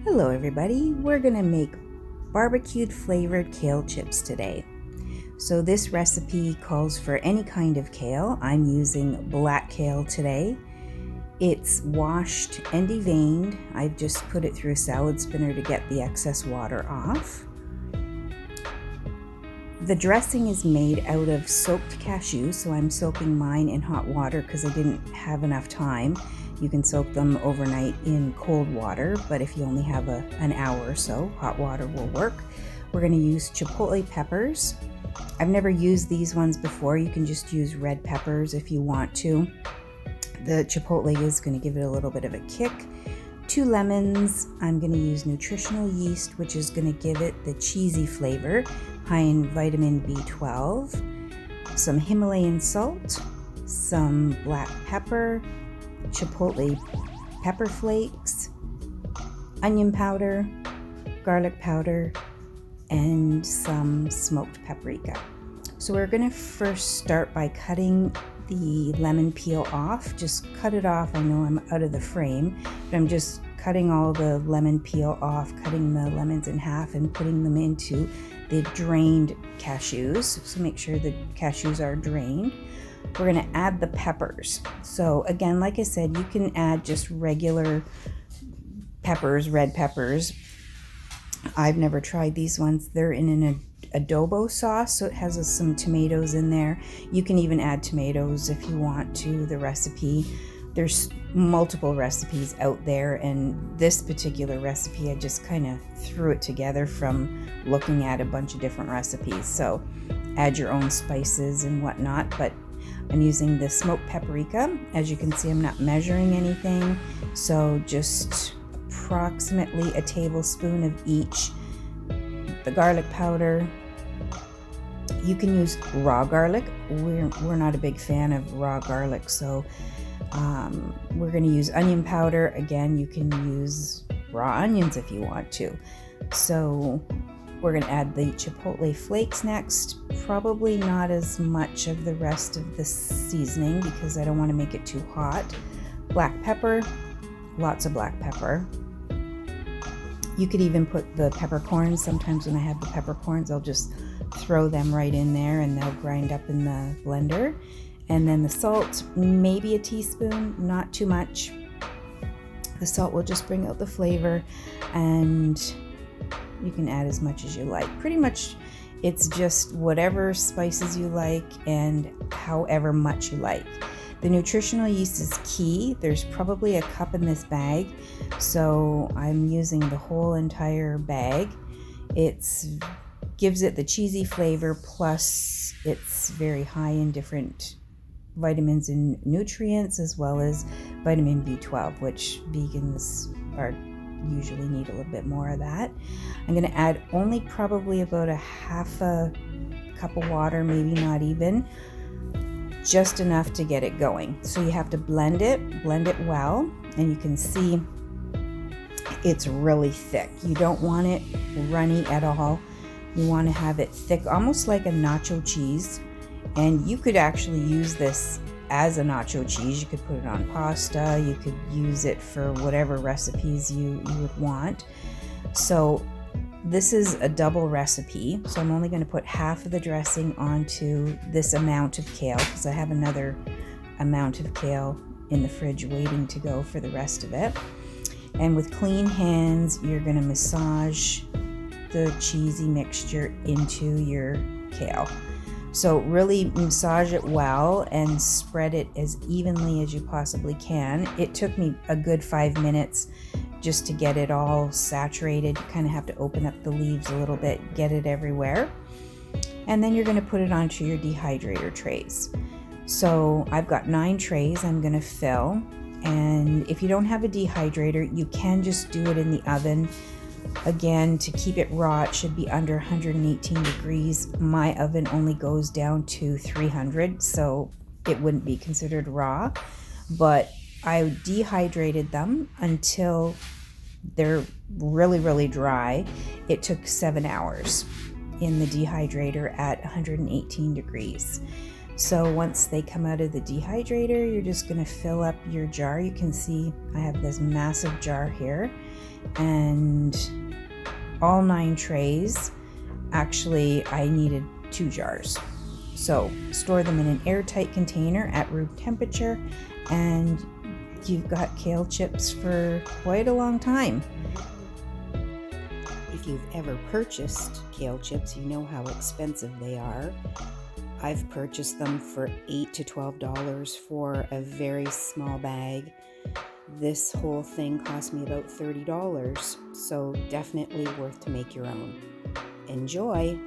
Hello everybody, we're gonna make barbecued flavored kale chips today. So this recipe calls for any kind of kale. I'm using black kale today. It's washed and deveined. I've just put it through a salad spinner to get the excess water off. The dressing is made out of soaked cashews, so I'm soaking mine in hot water because I didn't have enough time. You can soak them overnight in cold water, but if you only have an hour or so, hot water will work. We're going to use chipotle peppers. I've never used these ones before. You can just use red peppers if you want to. The chipotle is going to give it a little bit of a kick. 2 lemons. I'm going to use nutritional yeast, which is going to give it the cheesy flavor, high in vitamin B12. Some Himalayan salt, some black pepper, chipotle pepper flakes, onion powder, garlic powder, and some smoked paprika. So we're going to first start by cutting the lemon peel off. Just cut it off. I know I'm out of the frame, but I'm just cutting all the lemon peel off, cutting the lemons in half and putting them into the drained cashews. So make sure the cashews are drained. We're going to add the peppers. So again, like I said, you can add just regular peppers, red peppers. I've never tried these ones. They're in an adobo sauce, so it has some tomatoes in there. You can even add tomatoes if you want to the recipe. There's multiple recipes out there, and this particular recipe I just kind of threw it together from looking at a bunch of different recipes. So add your own spices and whatnot, but I'm using the smoked paprika. As you can see, I'm not measuring anything, so just approximately a tablespoon of each. The garlic powder. You can use raw garlic. We're not a big fan of raw garlic, so we're going to use onion powder. Again, you can use raw onions if you want to. So we're going to add the chipotle flakes next. Probably not as much of the rest of the seasoning because I don't want to make it too hot. Black pepper, lots of black pepper. You could even put the peppercorns. Sometimes when I have the peppercorns, I'll just throw them right in there and they'll grind up in the blender. And then the salt, maybe a teaspoon, not too much. The salt will just bring out the flavor, and you can add as much as you like. Pretty much it's just whatever spices you like and however much you like. The nutritional yeast is key. There's probably a cup in this bag, so I'm using the whole entire bag. It gives it the cheesy flavor, plus it's very high in different vitamins and nutrients, as well as vitamin B12, which vegans usually need a little bit more of that. I'm going to add only probably about a half a cup of water, maybe not even, just enough to get it going. So you have to blend it well, and you can see it's really thick. You don't want it runny at all. You want to have it thick, almost like a nacho cheese. And you could actually use this as a nacho cheese. You could put it on pasta. You could use it for whatever recipes you would want. So this is a double recipe. So I'm only going to put half of the dressing onto this amount of kale because I have another amount of kale in the fridge waiting to go for the rest of it. And with clean hands, you're going to massage the cheesy mixture into your kale. So really massage it well and spread it as evenly as you possibly can. It took me a good 5 minutes just to get it all saturated. You kind of have to open up the leaves a little bit, get it everywhere. And then you're going to put it onto your dehydrator trays. So I've got 9 trays I'm going to fill. And if you don't have a dehydrator, you can just do it in the oven. Again, to keep it raw, it should be under 118 degrees. My oven only goes down to 300, so it wouldn't be considered raw. But I dehydrated them until they're really, really dry. It took 7 hours in the dehydrator at 118 degrees. So once they come out of the dehydrator, you're just going to fill up your jar. You can see I have this massive jar here. and all 9 trays. Actually, I needed 2 jars. So store them in an airtight container at room temperature, and you've got kale chips for quite a long time. If you've ever purchased kale chips, you know how expensive they are. I've purchased them for $8 to $12 for a very small bag. This whole thing cost me about $30, so definitely worth to make your own. Enjoy!